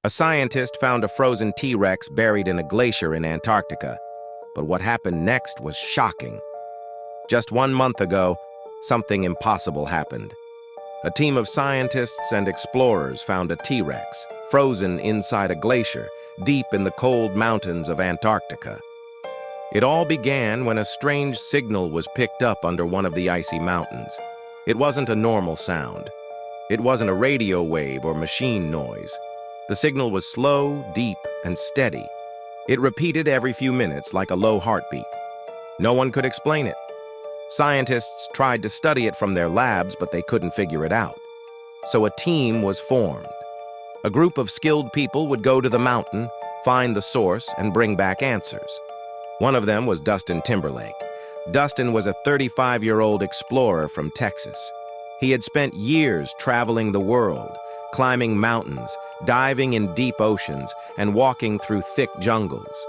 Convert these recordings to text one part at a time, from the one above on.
A scientist found a frozen T-Rex buried in a glacier in Antarctica. But what happened next was shocking. Just 1 month ago, something impossible happened. A team of scientists and explorers found a T-Rex, frozen inside a glacier, deep in the cold mountains of Antarctica. It all began when a strange signal was picked up under one of the icy mountains. It wasn't a normal sound. It wasn't a radio wave or machine noise. The signal was slow, deep, and steady. It repeated every few minutes like a low heartbeat. No one could explain it. Scientists tried to study it from their labs, but they couldn't figure it out. So a team was formed. A group of skilled people would go to the mountain, find the source, and bring back answers. One of them was Dustin Timberlake. Dustin was a 35-year-old explorer from Texas. He had spent years traveling the world, climbing mountains, diving in deep oceans, and walking through thick jungles.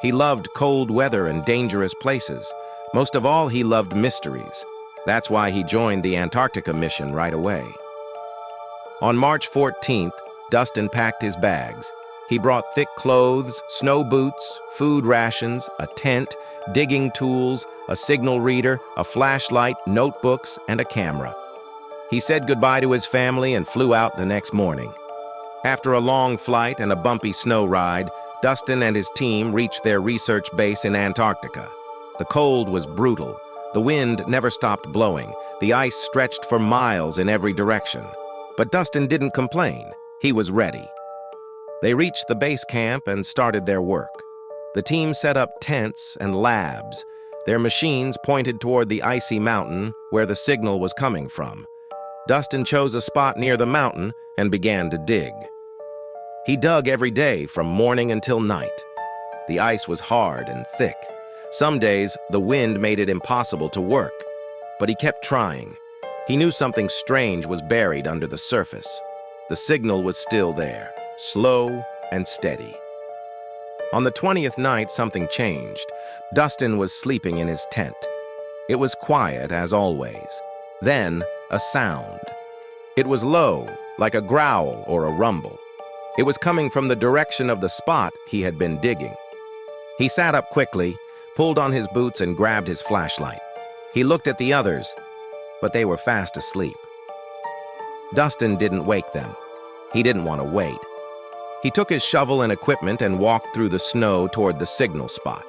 He loved cold weather and dangerous places. Most of all, he loved mysteries. That's why he joined the Antarctica mission right away. On March 14th, Dustin packed his bags. He brought thick clothes, snow boots, food rations, a tent, digging tools, a signal reader, a flashlight, notebooks, and a camera. He said goodbye to his family and flew out the next morning. After a long flight and a bumpy snow ride, Dustin and his team reached their research base in Antarctica. The cold was brutal. The wind never stopped blowing. The ice stretched for miles in every direction. But Dustin didn't complain. He was ready. They reached the base camp and started their work. The team set up tents and labs. Their machines pointed toward the icy mountain where the signal was coming from. Dustin chose a spot near the mountain and began to dig. He dug every day from morning until night. The ice was hard and thick. Some days, the wind made it impossible to work, but he kept trying. He knew something strange was buried under the surface. The signal was still there, slow and steady. On the 20th night, something changed. Dustin was sleeping in his tent. It was quiet, as always. Then, a sound. It was low, like a growl or a rumble. It was coming from the direction of the spot he had been digging. He sat up quickly, pulled on his boots, and grabbed his flashlight. He looked at the others, but they were fast asleep. Dustin didn't wake them. He didn't want to wait. He took his shovel and equipment and walked through the snow toward the signal spot.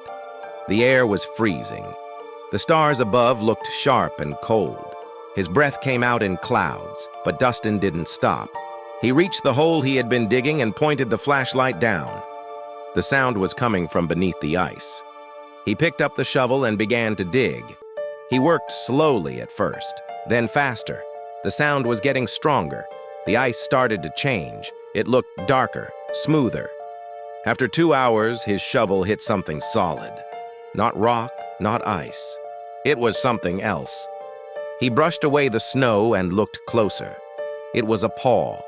The air was freezing. The stars above looked sharp and cold. His breath came out in clouds, but Dustin didn't stop. He reached the hole he had been digging and pointed the flashlight down. The sound was coming from beneath the ice. He picked up the shovel and began to dig. He worked slowly at first, then faster. The sound was getting stronger. The ice started to change. It looked darker, smoother. After 2 hours, his shovel hit something solid. Not rock, not ice. It was something else. He brushed away the snow and looked closer. It was a paw.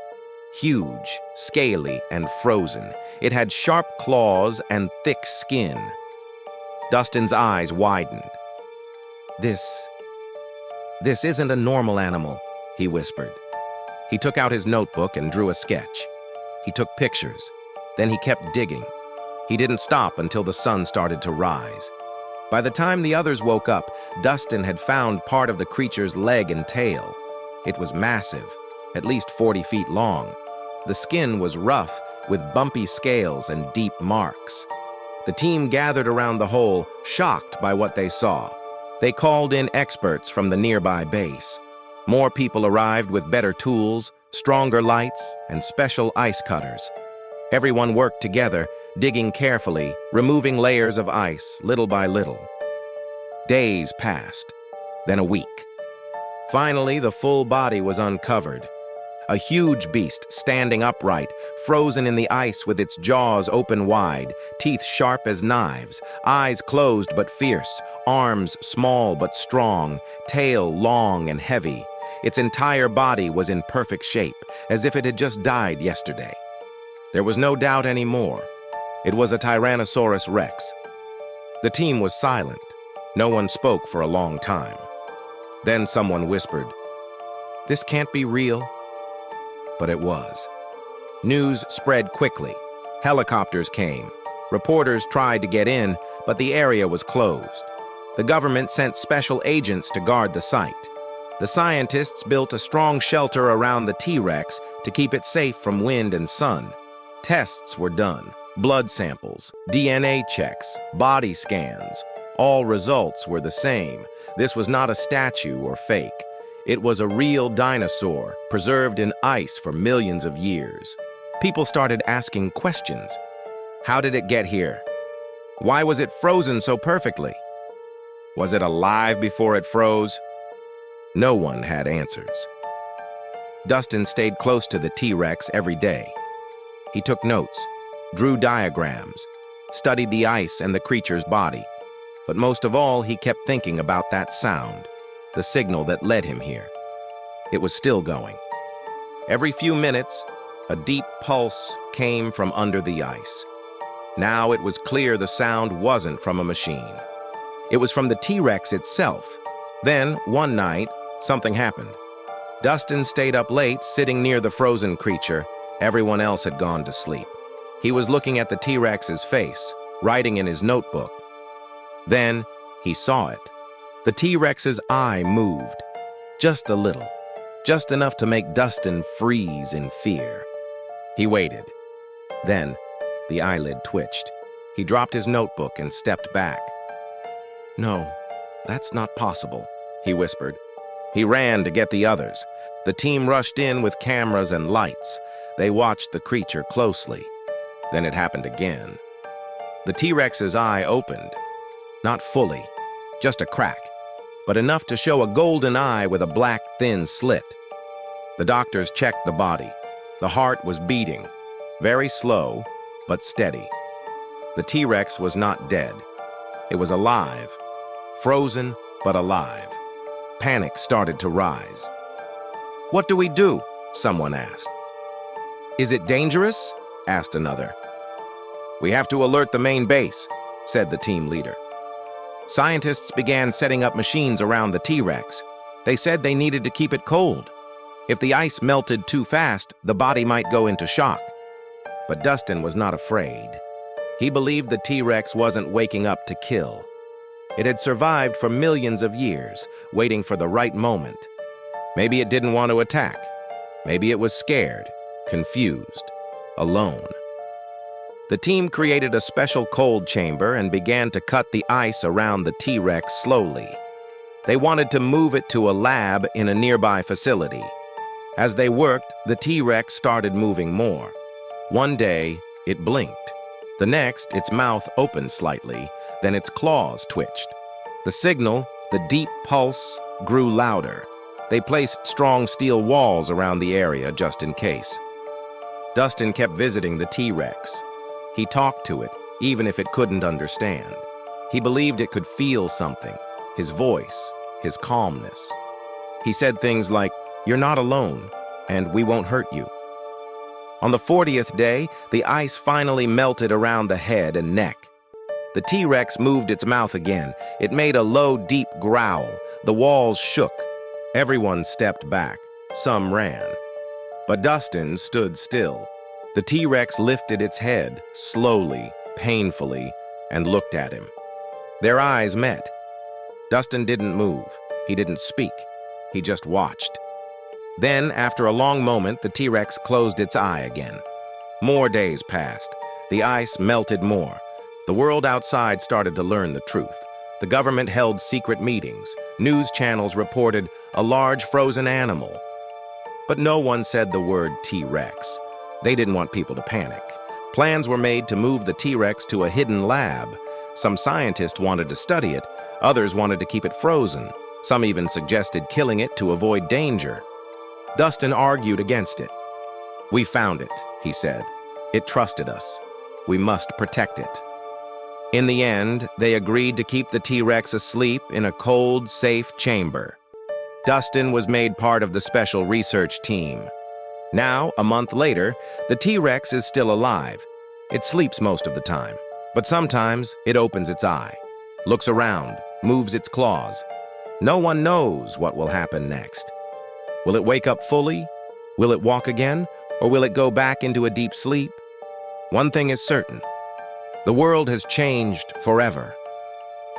Huge, scaly, and frozen. It had sharp claws and thick skin. Dustin's eyes widened. This isn't a normal animal," he whispered. He took out his notebook and drew a sketch. He took pictures. Then he kept digging. He didn't stop until the sun started to rise. By the time the others woke up, Dustin had found part of the creature's leg and tail. It was massive, at least 40 feet long. The skin was rough, with bumpy scales and deep marks. The team gathered around the hole, shocked by what they saw. They called in experts from the nearby base. More people arrived with better tools, stronger lights, and special ice cutters. Everyone worked together, digging carefully, removing layers of ice, little by little. Days passed, then a week. Finally, the full body was uncovered. A huge beast standing upright, frozen in the ice with its jaws open wide, teeth sharp as knives, eyes closed but fierce, arms small but strong, tail long and heavy. Its entire body was in perfect shape, as if it had just died yesterday. There was no doubt anymore. It was a Tyrannosaurus Rex. The team was silent. No one spoke for a long time. Then someone whispered, "This can't be real." But it was. News spread quickly. Helicopters came. Reporters tried to get in, but the area was closed. The government sent special agents to guard the site. The scientists built a strong shelter around the T-Rex to keep it safe from wind and sun. Tests were done. Blood samples, DNA checks, body scans. All results were the same. This was not a statue or fake. It was a real dinosaur, preserved in ice for millions of years. People started asking questions. How did it get here? Why was it frozen so perfectly? Was it alive before it froze? No one had answers. Dustin stayed close to the T-Rex every day. He took notes, drew diagrams, studied the ice and the creature's body. But most of all, he kept thinking about that sound, the signal that led him here. It was still going. Every few minutes, a deep pulse came from under the ice. Now it was clear the sound wasn't from a machine. It was from the T-Rex itself. Then, one night, something happened. Dustin stayed up late, sitting near the frozen creature. Everyone else had gone to sleep. He was looking at the T-Rex's face, writing in his notebook. Then, he saw it. The T-Rex's eye moved. Just a little. Just enough to make Dustin freeze in fear. He waited. Then, the eyelid twitched. He dropped his notebook and stepped back. "No, that's not possible," he whispered. He ran to get the others. The team rushed in with cameras and lights. They watched the creature closely. Then it happened again. The T-Rex's eye opened. Not fully, just a crack, but enough to show a golden eye with a black, thin slit. The doctors checked the body. The heart was beating, very slow, but steady. The T-Rex was not dead. It was alive, frozen, but alive. Panic started to rise. "What do we do?" someone asked. "Is it dangerous?" asked another. "We have to alert the main base," said the team leader. Scientists began setting up machines around the T-Rex. They said they needed to keep it cold. If the ice melted too fast, the body might go into shock. But Dustin was not afraid. He believed the T-Rex wasn't waking up to kill. It had survived for millions of years, waiting for the right moment. Maybe it didn't want to attack. Maybe it was scared, confused, alone. The team created a special cold chamber and began to cut the ice around the T-Rex slowly. They wanted to move it to a lab in a nearby facility. As they worked, the T-Rex started moving more. One day, it blinked. The next, its mouth opened slightly, then its claws twitched. The signal, the deep pulse, grew louder. They placed strong steel walls around the area just in case. Dustin kept visiting the T-Rex. He talked to it, even if it couldn't understand. He believed it could feel something, his voice, his calmness. He said things like, "You're not alone, and we won't hurt you." On the 40th day, the ice finally melted around the head and neck. The T-Rex moved its mouth again. It made a low, deep growl. The walls shook. Everyone stepped back. Some ran. But Dustin stood still. The T-Rex lifted its head, slowly, painfully, and looked at him. Their eyes met. Dustin didn't move. He didn't speak. He just watched. Then, after a long moment, the T-Rex closed its eye again. More days passed. The ice melted more. The world outside started to learn the truth. The government held secret meetings. News channels reported a large frozen animal. But no one said the word T-Rex. They didn't want people to panic. Plans were made to move the T-Rex to a hidden lab. Some scientists wanted to study it. Others wanted to keep it frozen. Some even suggested killing it to avoid danger. Dustin argued against it. "We found it," he said. "It trusted us. We must protect it." In the end, they agreed to keep the T-Rex asleep in a cold, safe chamber. Dustin was made part of the special research team. Now, a month later, the T-Rex is still alive. It sleeps most of the time, but sometimes it opens its eye, looks around, moves its claws. No one knows what will happen next. Will it wake up fully? Will it walk again? Or will it go back into a deep sleep? One thing is certain. The world has changed forever.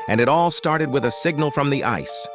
And it all started with a signal from the ice.